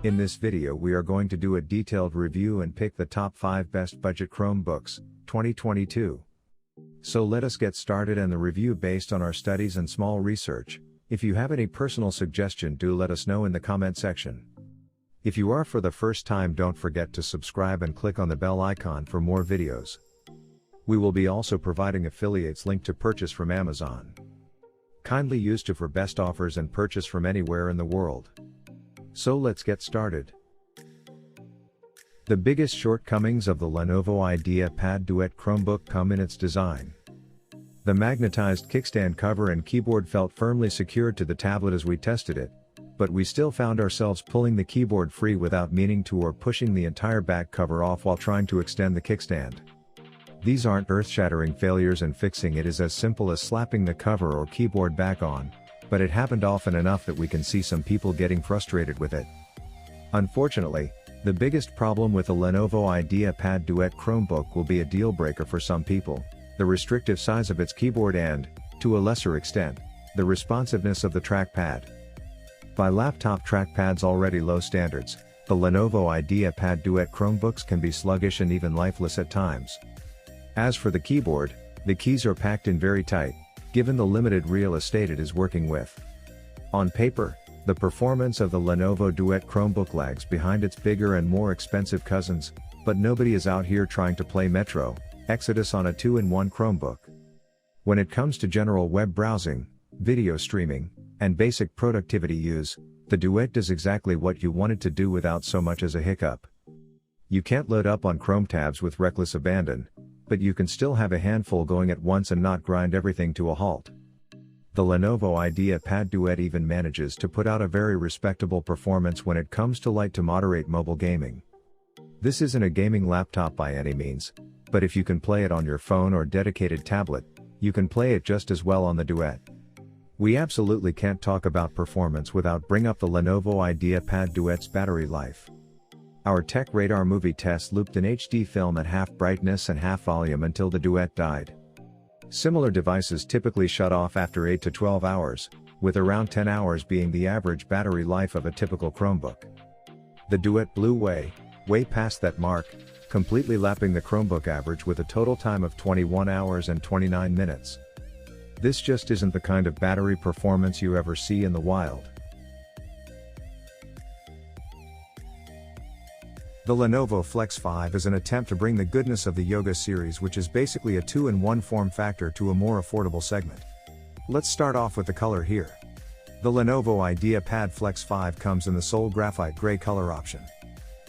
In this video we are going to do a detailed review and pick the top 5 best budget Chromebooks, 2022. So let us get started and the review based on our studies and small research. If you have any personal suggestion, do let us know in the comment section. If you are for the first time, don't forget to subscribe and click on the bell icon for more videos. We will be also providing affiliates link to purchase from Amazon. Kindly use to for best offers and purchase from anywhere in the world. So let's get started. The biggest shortcomings of the Lenovo IdeaPad DUET Chromebook come in its design. The magnetized kickstand cover and keyboard felt firmly secured to the tablet as we tested it, but we still found ourselves pulling the keyboard free without meaning to, or pushing the entire back cover off while trying to extend the kickstand. These aren't earth-shattering failures and fixing it is as simple as slapping the cover or keyboard back on, but it happened often enough that we can see some people getting frustrated with it. Unfortunately, the biggest problem with the Lenovo IdeaPad DUET Chromebook will be a deal breaker for some people: the restrictive size of its keyboard and, to a lesser extent, the responsiveness of the trackpad. By laptop trackpads already low standards, the Lenovo IdeaPad DUET Chromebooks can be sluggish and even lifeless at times. As for the keyboard, the keys are packed in very tight, given the limited real estate it is working with. On paper, the performance of the Lenovo DUET Chromebook lags behind its bigger and more expensive cousins, but nobody is out here trying to play Metro Exodus on a 2-in-1 Chromebook. When it comes to general web browsing, video streaming, and basic productivity use, the DUET does exactly what you want it to do without so much as a hiccup. You can't load up on Chrome tabs with reckless abandon, but you can still have a handful going at once and not grind everything to a halt. The Lenovo IdeaPad DUET even manages to put out a very respectable performance when it comes to light to moderate mobile gaming. This isn't a gaming laptop by any means, but if you can play it on your phone or dedicated tablet, you can play it just as well on the DUET. We absolutely can't talk about performance without bring up the Lenovo IdeaPad DUET's battery life. Our Tech Radar movie test looped an HD film at half brightness and half volume until the DUET died. Similar devices typically shut off after 8 to 12 hours, with around 10 hours being the average battery life of a typical Chromebook. The DUET blew way past that mark, completely lapping the Chromebook average with a total time of 21 hours and 29 minutes. This just isn't the kind of battery performance you ever see in the wild. The Lenovo Flex 5 is an attempt to bring the goodness of the Yoga series, which is basically a 2-in-1 form factor, to a more affordable segment. Let's start off with the color here. The Lenovo IdeaPad Flex 5 comes in the Sol Graphite Gray color option.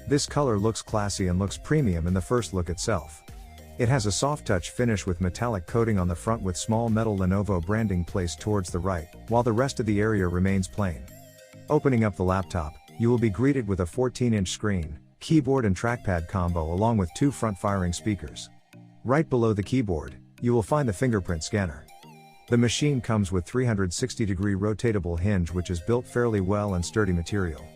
This color looks classy and looks premium in the first look itself. It has a soft touch finish with metallic coating on the front with small metal Lenovo branding placed towards the right, while the rest of the area remains plain. Opening up the laptop, you will be greeted with a 14-inch screen, keyboard and trackpad combo along with 2 front-firing speakers. Right below the keyboard, you will find the fingerprint scanner. The machine comes with 360-degree rotatable hinge, which is built fairly well and sturdy material.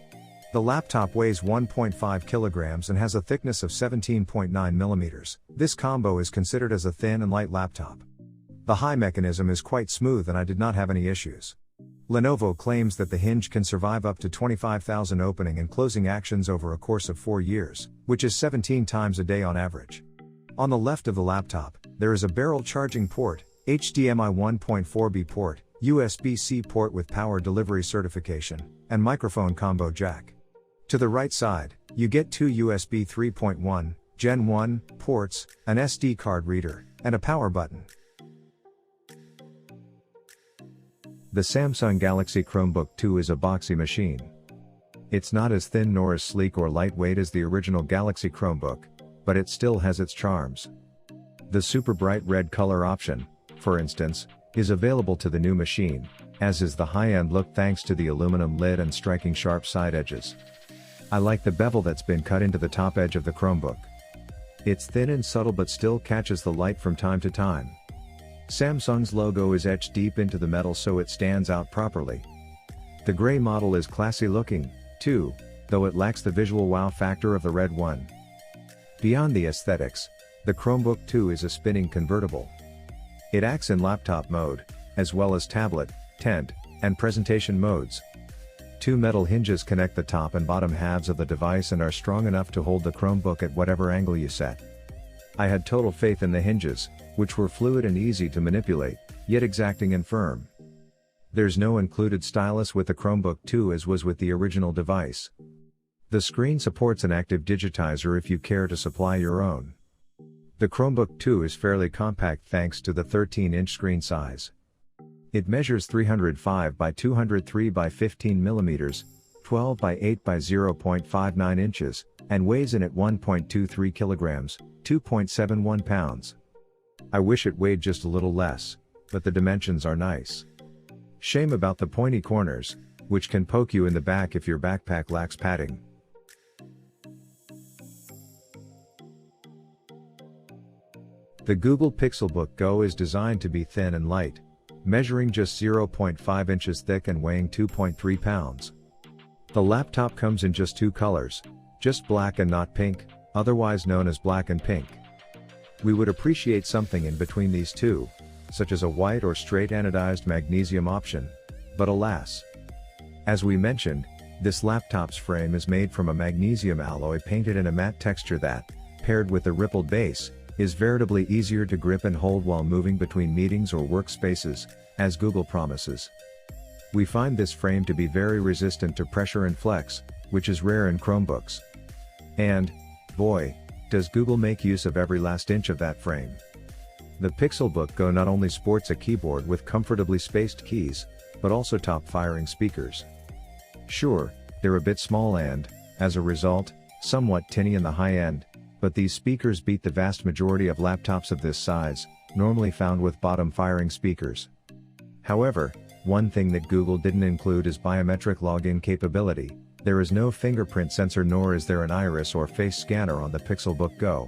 The laptop weighs 1.5 kilograms and has a thickness of 17.9 millimeters. This combo is considered as a thin and light laptop. The high mechanism is quite smooth and I did not have any issues. Lenovo claims that the hinge can survive up to 25,000 opening and closing actions over a course of 4 years, which is 17 times a day on average. On the left of the laptop, there is a barrel charging port, HDMI 1.4B port, USB-C port with power delivery certification, and microphone combo jack. To the right side, you get 2 USB 3.1, Gen 1 ports, an SD card reader, and a power button. The Samsung Galaxy Chromebook 2 is a boxy machine. It's not as thin nor as sleek or lightweight as the original Galaxy Chromebook, but it still has its charms. The super bright red color option, for instance, is available to the new machine, as is the high-end look thanks to the aluminum lid and striking sharp side edges. I like the bevel that's been cut into the top edge of the Chromebook. It's thin and subtle but still catches the light from time to time. Samsung's logo is etched deep into the metal so it stands out properly. The gray model is classy looking, too, though it lacks the visual wow factor of the red one. Beyond the aesthetics, the Chromebook 2 is a spinning convertible. It acts in laptop mode, as well as tablet, tent, and presentation modes. Two metal hinges connect the top and bottom halves of the device and are strong enough to hold the Chromebook at whatever angle you set. I had total faith in the hinges, which were fluid and easy to manipulate, yet exacting and firm. There's no included stylus with the Chromebook 2 as was with the original device. The screen supports an active digitizer if you care to supply your own. The Chromebook 2 is fairly compact thanks to the 13-inch screen size. It measures 305 by 203 by 15 mm, 12 by 8 by 0.59 inches, and weighs in at 1.23 kilograms, 2.71 pounds. I wish it weighed just a little less, but the dimensions are nice. Shame about the pointy corners, which can poke you in the back if your backpack lacks padding. The Google Pixelbook Go is designed to be thin and light, measuring just 0.5 inches thick and weighing 2.3 pounds. The laptop comes in just two colors, just black and not pink, otherwise known as black and pink. We would appreciate something in between these two, such as a white or straight anodized magnesium option, but alas. As we mentioned, this laptop's frame is made from a magnesium alloy painted in a matte texture that, paired with the rippled base, is veritably easier to grip and hold while moving between meetings or workspaces, as Google promises. We find this frame to be very resistant to pressure and flex, which is rare in Chromebooks. And, boy, does Google make use of every last inch of that frame. The Pixelbook Go not only sports a keyboard with comfortably spaced keys, but also top-firing speakers. Sure, they're a bit small and, as a result, somewhat tinny in the high end, but these speakers beat the vast majority of laptops of this size, normally found with bottom-firing speakers. However, one thing that Google didn't include is biometric login capability. There is no fingerprint sensor nor is there an iris or face scanner on the Pixelbook Go.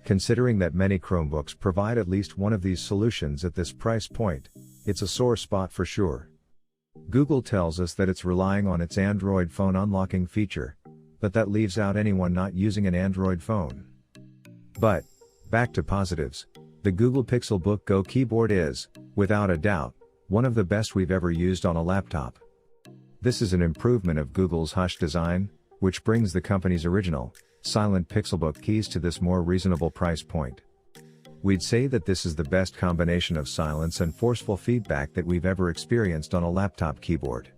Considering that many Chromebooks provide at least one of these solutions at this price point, it's a sore spot for sure. Google tells us that it's relying on its Android phone unlocking feature, but that leaves out anyone not using an Android phone. But, back to positives, the Google Pixelbook Go keyboard is, without a doubt, one of the best we've ever used on a laptop. This is an improvement of Google's Hush design, which brings the company's original, silent Pixelbook keys to this more reasonable price point. We'd say that this is the best combination of silence and forceful feedback that we've ever experienced on a laptop keyboard.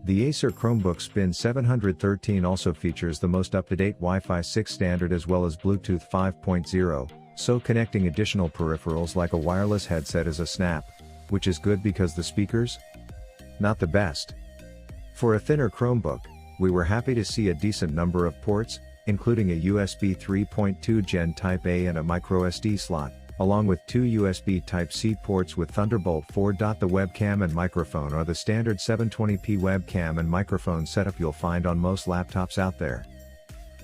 The Acer Chromebook Spin 713 also features the most up-to-date Wi-Fi 6 standard as well as Bluetooth 5.0, so connecting additional peripherals like a wireless headset is a snap, which is good because the speakers? Not the best. For a thinner Chromebook, we were happy to see a decent number of ports, including a USB 3.2 Gen Type A and a microSD slot, along with two USB Type-C ports with Thunderbolt 4. The webcam and microphone are the standard 720p webcam and microphone setup you'll find on most laptops out there.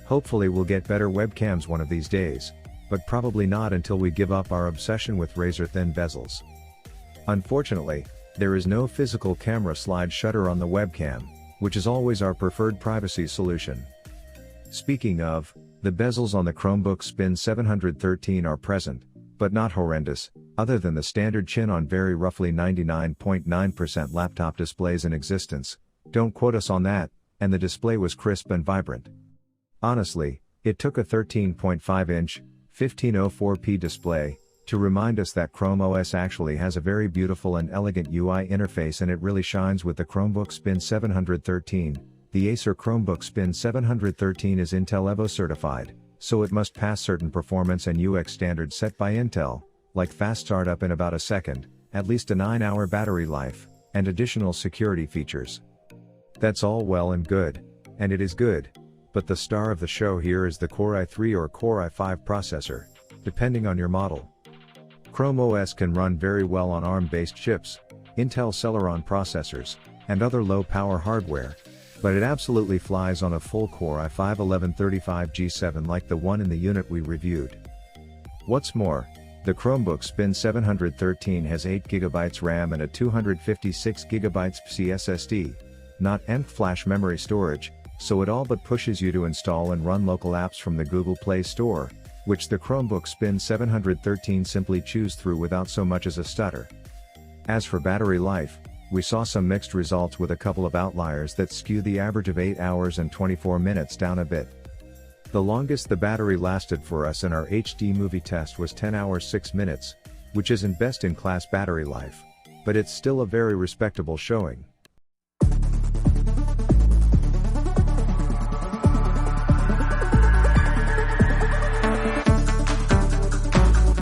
Hopefully we'll get better webcams one of these days, but probably not until we give up our obsession with razor-thin bezels. Unfortunately, there is no physical camera slide shutter on the webcam, which is always our preferred privacy solution. Speaking of, the bezels on the Chromebook Spin 713 are present, but not horrendous, other than the standard chin on very roughly 99.9% laptop displays in existence. Don't quote us on that, and the display was crisp and vibrant. Honestly, it took a 13.5-inch, 1504p display to remind us that Chrome OS actually has a very beautiful and elegant UI interface, and it really shines with the Chromebook Spin 713. The Acer Chromebook Spin 713 is Intel Evo certified, so it must pass certain performance and UX standards set by Intel, like fast startup in about a second, at least a 9-hour battery life, and additional security features. That's all well and good, and it is good, but the star of the show here is the Core i3 or Core i5 processor, depending on your model. Chrome OS can run very well on ARM-based chips, Intel Celeron processors, and other low-power hardware, but it absolutely flies on a full Core i5 1135G7 like the one in the unit we reviewed. What's more, the Chromebook Spin 713 has 8GB RAM and a 256GB SSD, not nth flash memory storage, so it all but pushes you to install and run local apps from the Google Play Store, which the Chromebook Spin 713 simply chews through without so much as a stutter. As for battery life, we saw some mixed results with a couple of outliers that skew the average of 8 hours and 24 minutes down a bit. The longest the battery lasted for us in our HD movie test was 10 hours 6 minutes, which isn't best in class battery life, but it's still a very respectable showing.